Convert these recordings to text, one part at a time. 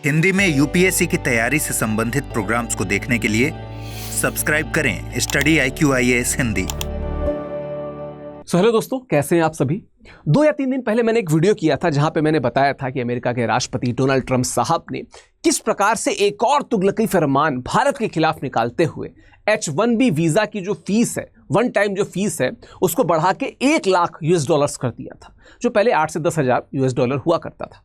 हिंदी में यूपीएससी की तैयारी से संबंधित प्रोग्राम्स को देखने के लिए सब्सक्राइब करें स्टडी IQIAS हिंदी। हेलो दोस्तों, कैसे हैं आप सभी। 2 या 3 दिन पहले मैंने एक वीडियो किया था जहां पे मैंने बताया था कि अमेरिका के राष्ट्रपति डोनाल्ड ट्रंप साहब ने किस प्रकार से एक और तुगलकी फरमान भारत के खिलाफ निकालते हुए H1B वीजा की जो फीस है, वन टाइम जो फीस है, उसको बढ़ा के $1 लाख कर दिया था, जो पहले 8 से 10 हजार $10 हुआ करता था।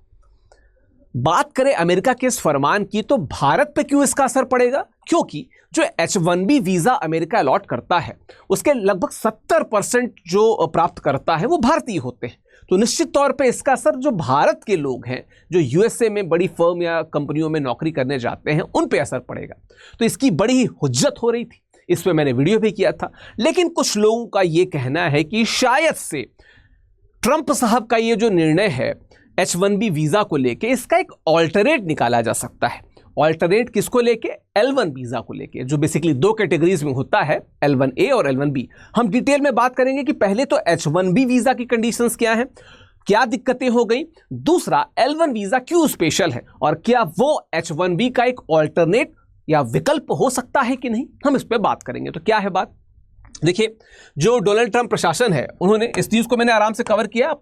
बात करें अमेरिका के इस फरमान की, तो भारत पे क्यों इसका असर पड़ेगा? क्योंकि जो H1B वीजा अमेरिका अलॉट करता है उसके लगभग 70% जो प्राप्त करता है वो भारतीय होते हैं। तो निश्चित तौर पे इसका असर जो भारत के लोग हैं, जो USA में बड़ी फर्म या कंपनियों में नौकरी करने जाते हैं, उन पे असर पड़ेगा। तो इसकी बड़ी हुज्जत हो रही थी, इस पे मैंने वीडियो भी किया था। लेकिन कुछ लोगों का ये कहना है कि शायद से ट्रंप साहब का ये जो निर्णय है H1B वीजा को लेके, इसका एक ऑल्टरनेट निकाला जा सकता है। ऑल्टरनेट किसको लेके? L1 वीजा को लेके, जो बेसिकली 2 कैटेगरीज में होता है, L1A और L1B। हम डिटेल में बात करेंगे कि पहले तो H1B वीजा की कंडीशंस क्या हैं, क्या दिक्कतें हो गई, दूसरा L1 वीजा क्यों स्पेशल है और क्या वो H1B का एक ऑल्टरनेट या विकल्प हो सकता है कि नहीं, हम इस पर बात करेंगे। तो क्या है बात, देखिए, जो डोनाल्ड ट्रंप प्रशासन है, उन्होंने इस न्यूज़ को मैंने आराम से कवर किया, आप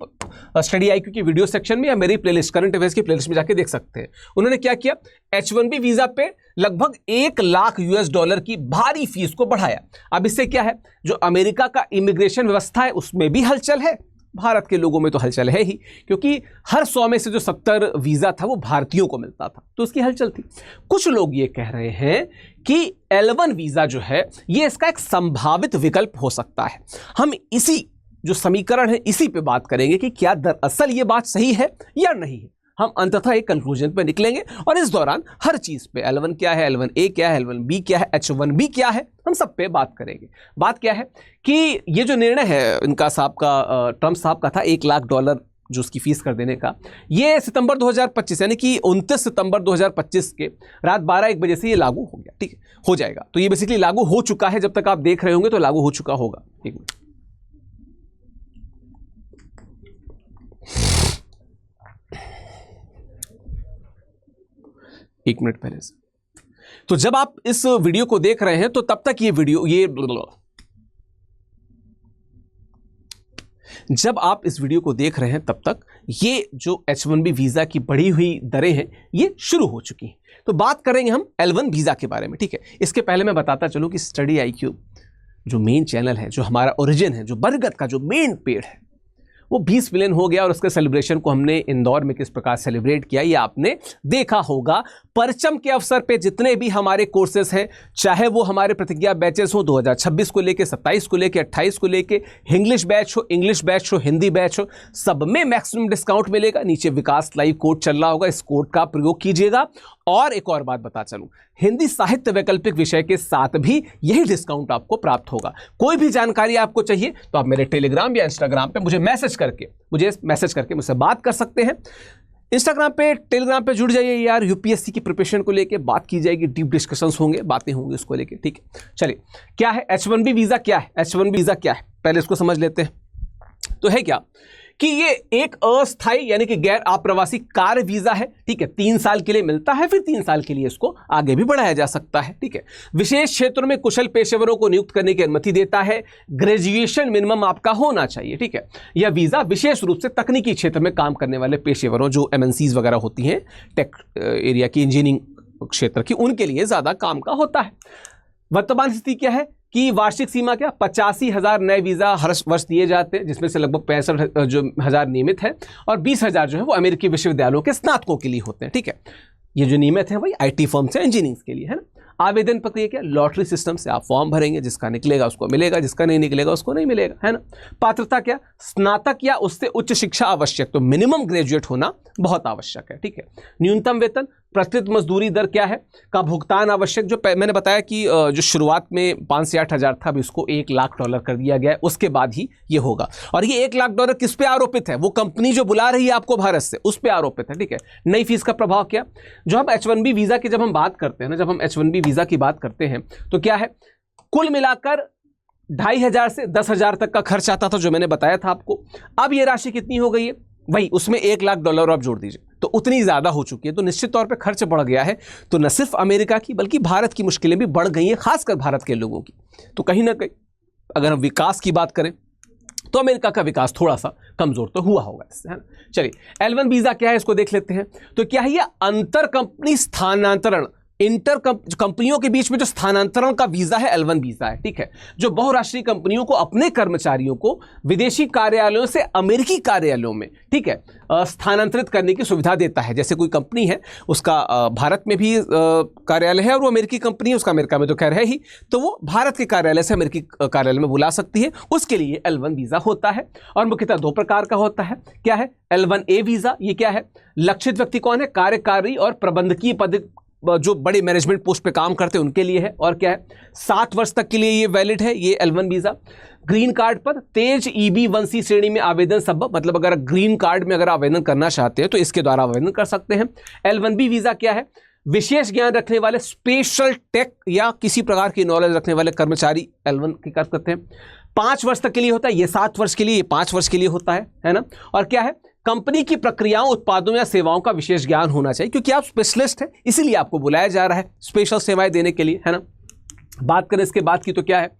स्टडी IQ की वीडियो सेक्शन में या मेरी प्लेलिस्ट करंट अफेयर्स की प्लेलिस्ट में जाके देख सकते हैं। उन्होंने क्या किया, H1B वीजा पे लगभग $1 लाख की भारी फीस को बढ़ाया। अब इससे क्या है, जो अमेरिका का इमिग्रेशन व्यवस्था है उसमें भी हलचल है, भारत के लोगों में तो हलचल है ही, क्योंकि हर 100 में से जो 70 वीजा था वो भारतीयों को मिलता था, तो उसकी हलचल थी। कुछ लोग ये कह रहे हैं कि L1 वीजा जो है ये इसका एक संभावित विकल्प हो सकता है। हम इसी जो समीकरण है इसी पे बात करेंगे कि क्या दरअसल ये बात सही है या नहीं है। हम अंततः एक कंक्लूजन पे निकलेंगे और इस दौरान हर चीज पे L1 क्या है, L1A क्या है, L1B क्या है, H1B क्या है, हम सब पे बात करेंगे। बात क्या है कि ये जो निर्णय है इनका साहब का, ट्रंप साहब का था $1 लाख जो उसकी फीस कर देने का, ये सितंबर 2025 यानी कि 29 सितंबर 2025 के रात 12-1 बजे से ये लागू हो गया। ठीक है, हो जाएगा। तो ये बेसिकली लागू हो चुका है, जब तक आप देख रहे होंगे तो लागू हो चुका होगा। एक मिनट पहले से। तो जब आप इस वीडियो को देख रहे हैं तो तब तक जब आप इस वीडियो को देख रहे हैं तब तक ये जो H1B वीजा की बढ़ी हुई दरें हैं ये शुरू हो चुकी हैं। तो बात करेंगे हम L1 वीजा के बारे में। ठीक है, इसके पहले मैं बताता चलूं कि स्टडी IQ जो मेन चैनल है, जो हमारा ओरिजिन है, जो बरगद का जो मेन पेड़ है, वो 20 मिलियन हो गया और उसके सेलिब्रेशन को हमने इंदौर में किस प्रकार सेलिब्रेट किया ये आपने देखा होगा। परचम के अवसर पे जितने भी हमारे कोर्सेज हैं, चाहे वो हमारे प्रतिज्ञा बैचेस हो 2026 को लेके, 27 को लेके, 28 को लेके, इंग्लिश बैच हो, हिंदी बैच हो, सब में मैक्सिमम डिस्काउंट मिलेगा। नीचे विकास लाइव कोड चल रहा होगा, इस कोड का प्रयोग कीजिएगा। और एक और बात बता चलूं, हिंदी साहित्य वैकल्पिक विषय के साथ भी यही डिस्काउंट आपको प्राप्त होगा। कोई भी जानकारी आपको चाहिए तो आप मेरे टेलीग्राम या इंस्टाग्राम पे मुझे मैसेज करके मुझसे बात कर सकते हैं। इंस्टाग्राम पे, टेलीग्राम पे जुड़ जाइए यार, यूपीएससी की प्रिपरेशन को लेके बात की जाएगी, डीप डिस्कशंस होंगे, बातें होंगी उसको लेके। ठीक है, चलिए, क्या है H1B वीजा? क्या है H1B वीजा? क्या है, पहले इसको समझ लेते हैं। तो है क्या कि ये एक अस्थायी यानी कि गैर आप्रवासी कार्य वीजा है। ठीक है, 3 साल के लिए मिलता है, फिर 3 साल के लिए इसको आगे भी बढ़ाया जा सकता है। ठीक है, विशेष क्षेत्रों में कुशल पेशेवरों को नियुक्त करने की अनुमति देता है। ग्रेजुएशन मिनिमम आपका होना चाहिए। ठीक है, यह वीजा विशेष रूप से तकनीकी क्षेत्र में काम करने वाले पेशेवरों, जो MNCs वगैरह होती हैं, टेक एरिया की, इंजीनियरिंग क्षेत्र की, उनके लिए ज्यादा काम का होता है। वर्तमान स्थिति क्या है कि वार्षिक सीमा क्या, 85,000 नए वीजा हर वर्ष दिए जाते हैं, जिसमें से लगभग 65,000 नियमित है और 20,000 जो है वो अमेरिकी विश्वविद्यालयों के स्नातकों के लिए होते हैं। ठीक है, ये जो नियमित है वही IT फर्म से इंजीनियरिंग के लिए है ना। आवेदन प्रक्रिया क्या, लॉटरी सिस्टम से आप फॉर्म भरेंगे, जिसका निकलेगा उसको मिलेगा, जिसका नहीं निकलेगा उसको नहीं मिलेगा, है ना। पात्रता क्या, स्नातक या उससे उच्च शिक्षा आवश्यक, तो मिनिमम ग्रेजुएट होना बहुत आवश्यक है। ठीक है, न्यूनतम वेतन, प्रतिशत मजदूरी दर क्या है का भुगतान आवश्यक, जो मैंने बताया कि जो शुरुआत में 5 से 8 हज़ार था, अभी उसको $1 लाख कर दिया गया है, उसके बाद ही ये होगा। और ये $1 लाख किस पे आरोपित है, वो कंपनी जो बुला रही है आपको भारत से, उस पे आरोपित है। ठीक है, नई फीस का प्रभाव क्या, जो हम H1B वीजा की जब हम बात करते हैं ना, जब हम H1B वीजा की बात करते हैं तो क्या है, कुल मिलाकर 2,500 से 10,000 तक का खर्च आता था, जो मैंने बताया था आपको। अब ये राशि कितनी हो गई है, वही उसमें $1 लाख आप जोड़ दीजिए तो उतनी ज़्यादा हो चुकी है। तो निश्चित तौर पे खर्च बढ़ गया है। तो न सिर्फ अमेरिका की बल्कि भारत की मुश्किलें भी बढ़ गई हैं, खासकर भारत के लोगों की। तो कहीं ना कहीं अगर हम विकास की बात करें तो अमेरिका का विकास थोड़ा सा कमजोर तो हुआ होगा इससे, है ना। चलिए L1 वीज़ा क्या है इसको देख लेते हैं। तो क्या है ये अंतर कंपनी स्थानांतरण, इंटर कंपनियों के बीच में जो स्थानांतरण का वीजा है L1 वीजा है, ठीक है, जो बहुराष्ट्रीय कंपनियों को अपने कर्मचारियों को विदेशी कार्यालयों से अमेरिकी कार्यालयों में, ठीक है, स्थानांतरित करने की सुविधा देता है। जैसे कोई कंपनी है उसका भारत में भी कार्यालय है और वो अमेरिकी कंपनी है, उसका अमेरिका में तो खैर है ही, तो वो भारत के कार्यालय से अमेरिकी कार्यालय में बुला सकती है। उसके लिए L1 वीजा होता है और मुख्यतः 2 प्रकार का होता है। क्या है L1A वीजा, ये क्या है, लक्षित व्यक्ति कौन है, कार्यकारी और प्रबंधकीय पद जो बड़े मैनेजमेंट पोस्ट पे काम करते हैं उनके लिए है। और क्या है 7 वर्ष तक के लिए ये वैलिड है ये L1 वीजा। ग्रीन कार्ड पर तेज EB1C श्रेणी में आवेदन संभव, मतलब अगर ग्रीन कार्ड में अगर आवेदन करना चाहते हैं तो इसके द्वारा आवेदन कर सकते हैं। L1B वीजा क्या है, विशेष ज्ञान रखने वाले स्पेशल टेक या किसी प्रकार की नॉलेज रखने वाले कर्मचारी L1 की कर सकते हैं। 5 वर्ष तक के लिए होता है, ये 7 वर्ष के लिए, ये 5 वर्ष के लिए होता है ना। और क्या है, कंपनी की प्रक्रियाओं, उत्पादों या सेवाओं का विशेष ज्ञान होना चाहिए, क्योंकि आप स्पेशलिस्ट हैं इसीलिए आपको बुलाया जा रहा है स्पेशल सेवाएं देने के लिए, है ना। बात करें इसके बाद की तो क्या है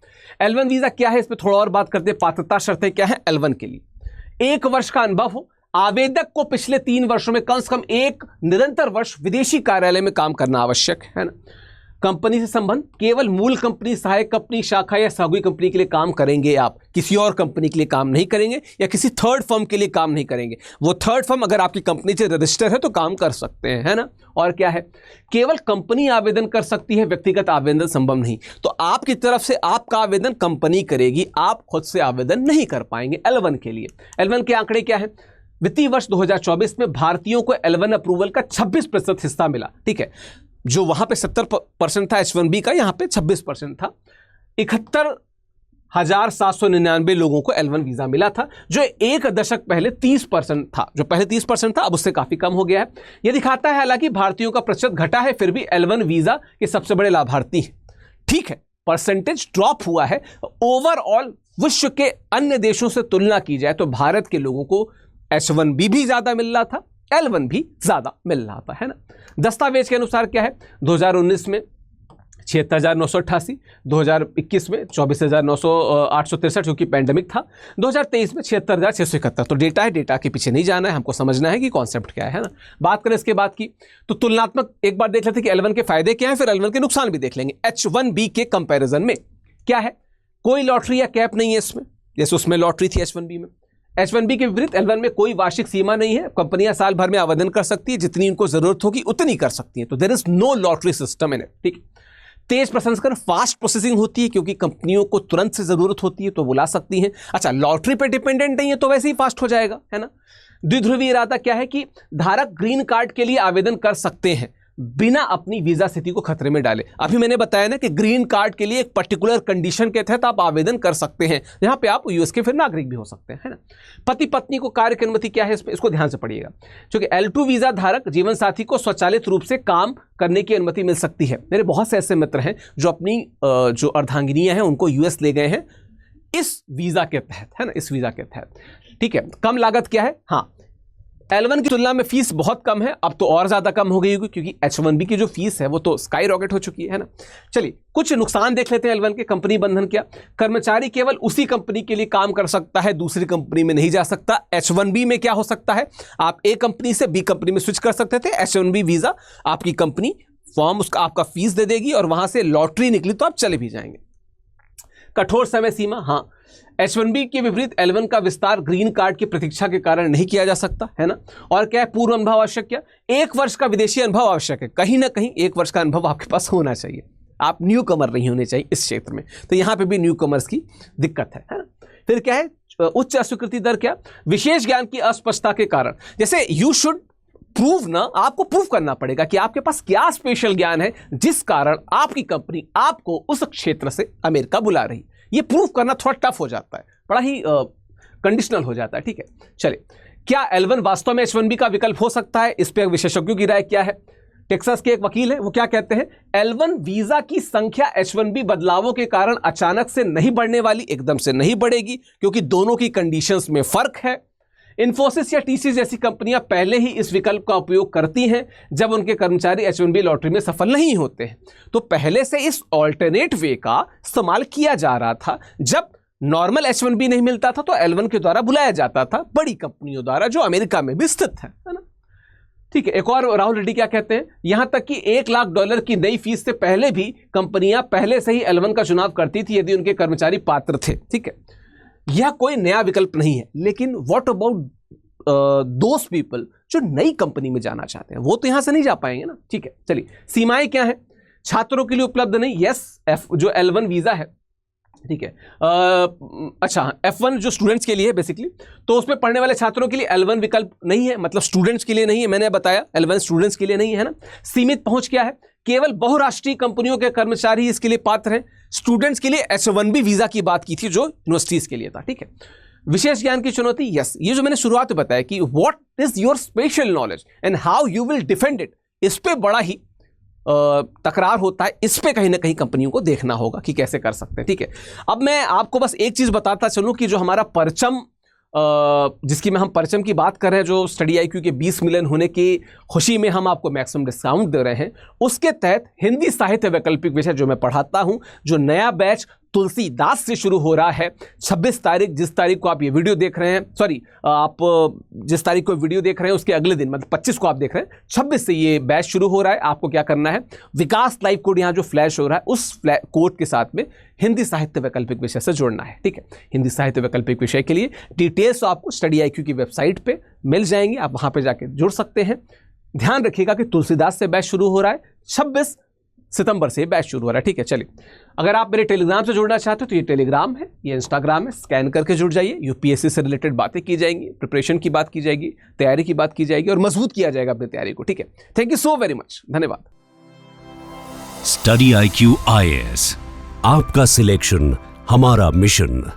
L1 वीजा क्या है, इस पर थोड़ा और बात करते हैं। पात्रता शर्तें क्या है L1 के लिए, 1 वर्ष का अनुभव हो, आवेदक को पिछले 3 वर्षों में कम से कम 1 निरंतर वर्ष विदेशी कार्यालय में काम करना आवश्यक है ना। कंपनी से संबंध, केवल मूल कंपनी, सहायक कंपनी, शाखा या सहयोगी कंपनी के लिए काम करेंगे आप, किसी और कंपनी के लिए काम नहीं करेंगे या किसी थर्ड फर्म के लिए काम नहीं करेंगे। वो थर्ड फर्म अगर आपकी कंपनी से रजिस्टर है तो काम कर सकते हैं, है ना। और क्या है, केवल कंपनी आवेदन कर सकती है, व्यक्तिगत आवेदन संभव नहीं। तो आपकी तरफ से आपका आवेदन कंपनी करेगी, आप खुद से आवेदन नहीं कर पाएंगे L1 के लिए। L1 के आंकड़े क्या है, वित्तीय वर्ष 2024 में भारतीयों को L1 अप्रूवल का 26% हिस्सा मिला, ठीक है। जो वहां पे 70% था H1B का, यहां पे 26% था। 71,799 लोगों को L1 वीजा मिला था, जो 1 दशक पहले 30% था। जो पहले 30% था अब उससे काफी कम हो गया है। यह दिखाता है हालांकि भारतीयों का प्रतिशत घटा है, फिर भी L1 वीजा के सबसे बड़े लाभार्थी हैं, ठीक है। परसेंटेज ड्रॉप हुआ है। ओवरऑल विश्व के अन्य देशों से तुलना की जाए तो भारत के लोगों को H1B भी ज्यादा मिल रहा था, L1 भी ज्यादा मिल रहा था, है ना। दस्तावेज के अनुसार क्या है, 2019 में 76,988, 2021 में 24,863 क्योंकि पैंडेमिक था, 2023 में 76,671। तो डेटा है, डेटा के पीछे नहीं जाना है, हमको समझना है कि कॉन्सेप्ट क्या है ना। बात करें इसके बाद की तो तुलनात्मक एक बार देख लेते हैं कि L1 के फायदे क्या हैं, फिर L1 के नुकसान भी देख लेंगे। H1B के कंपैरिजन में क्या है, कोई लॉटरी या कैप नहीं है इसमें, जैसे उसमें लॉटरी थी H1B में। H1B के विपरीत L1 में कोई वार्षिक सीमा नहीं है, कंपनियां साल भर में आवेदन कर सकती है, जितनी उनको जरूरत होगी उतनी कर सकती है। तो there is no lottery system in it, ठीक। तेज प्रसंस्करण, फास्ट प्रोसेसिंग होती है, क्योंकि कंपनियों को तुरंत से जरूरत होती है तो बुला सकती हैं। अच्छा, लॉटरी पे डिपेंडेंट नहीं है तो वैसे ही फास्ट हो जाएगा, है ना। द्विध्रुवीय इरादा क्या है कि धारक ग्रीन कार्ड के लिए आवेदन कर सकते हैं बिना अपनी वीजा स्थिति को खतरे में डाले। अभी मैंने बताया ना कि ग्रीन कार्ड के लिए एक पर्टिकुलर कंडीशन के तहत आप आवेदन कर सकते हैं, जहां पे आप यूएस के फिर नागरिक भी हो सकते हैं, है ना। पति पत्नी को कार्य की अनुमति क्या है इसमें, इसको ध्यान से पढ़िएगा। क्योंकि L2 वीजा धारक जीवन साथी को स्वचालित रूप से काम करने की अनुमति मिल सकती है। मेरे बहुत से ऐसे मित्र हैं जो अपनी जो अर्धांगिनियां हैं उनको यूएस ले गए हैं इस वीजा के तहत, है ना, इस वीजा के तहत, ठीक है। कम लागत क्या है, हाँ, L1 की तुलना में फीस बहुत कम है, अब तो और ज्यादा कम हो गई होगी क्योंकि H1B की जो फीस है वो तो स्काई रॉकेट हो चुकी है ना। चलिए कुछ नुकसान देख लेते हैं L1 के। कंपनी बंधन क्या, कर्मचारी केवल उसी कंपनी के लिए काम कर सकता है, दूसरी कंपनी में नहीं जा सकता। H1B में क्या हो सकता है, आप A कंपनी से B कंपनी में स्विच कर सकते थे। H1B वीजा आपकी कंपनी फॉर्म उसका आपका फीस दे देगी और वहां से लॉटरी निकली तो आप चले भी जाएंगे। कठोर समय सीमा, हाँ, H1B के विपरीत L1 का विस्तार ग्रीन कार्ड की प्रतीक्षा के कारण नहीं किया जा सकता, है ना। और क्या है, पूर्व अनुभव आवश्यक, क्या 1 वर्ष का विदेशी अनुभव आवश्यक है, कहीं ना कहीं 1 वर्ष का अनुभव आपके पास होना चाहिए, आप न्यू कमर नहीं होने चाहिए इस क्षेत्र में। तो यहाँ पे भी न्यू कमर्स की दिक्कत है ना। फिर क्या है, उच्च अस्वीकृति दर, क्या विशेष ज्ञान की अस्पष्टता के कारण, जैसे यू शुड प्रूव ना, आपको प्रूव करना पड़ेगा कि आपके पास क्या स्पेशल ज्ञान है जिस कारण आपकी कंपनी आपको उस क्षेत्र से अमेरिका बुला रही। ये प्रूव करना थोड़ा टफ हो जाता है, बड़ा ही कंडीशनल हो जाता है, ठीक है। चलिए, क्या L1 वास्तव में H1B का विकल्प हो सकता है, इस पर विशेषज्ञों की राय क्या है। टेक्सास के एक वकील हैं, वो क्या कहते हैं, L1 वीजा की संख्या H1B बदलावों के कारण अचानक से नहीं बढ़ने वाली, एकदम से नहीं बढ़ेगी, क्योंकि दोनों की कंडीशंस में फर्क है। इन्फोसिस या टीसीएस जैसी कंपनियां पहले ही इस विकल्प का उपयोग करती हैं जब उनके कर्मचारी H1B लॉटरी में सफल नहीं होते हैं। तो पहले से इस ऑल्टरनेट वे का इस्तेमाल किया जा रहा था। जब नॉर्मल H1B नहीं मिलता था तो L1 के द्वारा बुलाया जाता था, बड़ी कंपनियों द्वारा जो अमेरिका में भी स्थित है ना। ठीक है, एक और राहुल रेड्डी क्या कहते हैं, यहां तक कि $1 लाख की नई फीस से पहले भी कंपनियां पहले से ही L1 का चुनाव करती थी यदि उनके कर्मचारी पात्र थे। ठीक है, यह कोई नया विकल्प नहीं है, लेकिन व्हाट अबाउट दोज पीपल जो नई कंपनी में जाना चाहते हैं, वो तो यहां से नहीं जा पाएंगे ना। ठीक है, चलिए सीमाएं क्या है, छात्रों के लिए उपलब्ध नहीं, यस जो L1 वीजा है। ठीक है, अच्छा F1 जो स्टूडेंट्स के लिए है बेसिकली, तो उसमें पढ़ने वाले छात्रों के लिए L1 विकल्प नहीं है, मतलब स्टूडेंट्स के लिए नहीं है, मैंने बताया L1 स्टूडेंट्स के लिए नहीं है ना। सीमित पहुंच क्या है, केवल बहुराष्ट्रीय कंपनियों के कर्मचारी इसके लिए पात्र हैं। स्टूडेंट्स के लिए H1B वीजा की बात की थी जो यूनिवर्सिटीज के लिए था। ठीक है, विशेष ज्ञान की चुनौती, यस ये जो मैंने शुरुआत में बताया कि what is your special knowledge and how you will defend it, इस पे बड़ा ही तकरार होता है। इस पे कहीं ना कहीं कंपनियों को देखना होगा कि कैसे कर सकते हैं। ठीक है, अब मैं आपको बस एक चीज बताता चलूं कि जो हमारा परचम जिसकी में हम परचम की बात कर रहे हैं, जो स्टडी IQ के 20 मिलियन होने की खुशी में हम आपको मैक्सिमम डिस्काउंट दे रहे हैं, उसके तहत हिंदी साहित्य वैकल्पिक विषय जो मैं पढ़ाता हूं, जो नया बैच तुलसीदास से शुरू हो रहा है 26 तारीख, जिस तारीख को आप ये वीडियो देख रहे हैं, सॉरी आप जिस तारीख को वीडियो देख रहे हैं उसके अगले दिन मतलब 25 को आप देख रहे हैं, 26 से ये बैच शुरू हो रहा है। आपको क्या करना है, विकास लाइव कोड यहाँ जो फ्लैश हो रहा है उस कोड के साथ में हिंदी साहित्य वैकल्पिक विषय से जोड़ना है। ठीक है, हिंदी साहित्य वैकल्पिक विषय के लिए डिटेल्स आपको स्टडी IQ की वेबसाइट पे मिल जाएंगे, आप वहां पे जाके जुड़ सकते हैं। ध्यान रखिएगा कि तुलसीदास से बैच शुरू हो रहा है, 26 सितंबर से बैच शुरू हो रहा है। ठीक है, चलिए अगर आप मेरे टेलीग्राम से जुड़ना चाहते हो तो ये टेलीग्राम है, ये इंस्टाग्राम है, स्कैन करके जुड़ जाइए। UPSC से रिलेटेड बातें की जाएंगी, प्रिपरेशन की बात की जाएगी, तैयारी की बात की जाएगी और मजबूत किया जाएगा अपनी तैयारी को। ठीक है, thank you so very much, धन्यवाद। स्टडी IQ IAS, आपका सिलेक्शन हमारा मिशन।